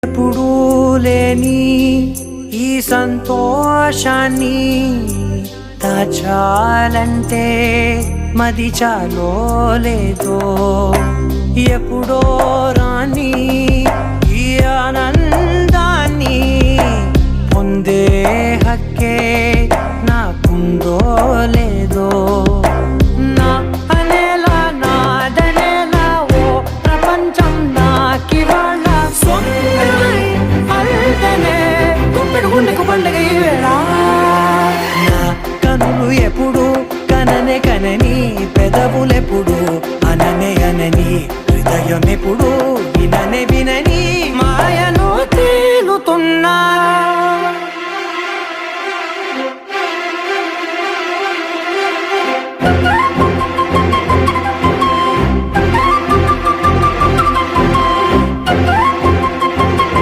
ఎప్పుడూ లేని ఈ సంతోషాన్ని దాచాలంటే మది చాలో లేదో ఎప్పుడో రాని ఈ ఆనందాన్ని పొందే హక్కే నాకుందో లేదో నా అనేలా నాదనేలా ఓ ప్రపంచం నాకివాళ్ళ సొంతమై అల్దనే గుప్పెడు గుండెకు పండగ ఈ వేళ నా కనులు ఎప్పుడు కననే కనని పెదవులెప్పుడు అననే అనని హృదయం ఎప్పుడు విననే వినని మాయన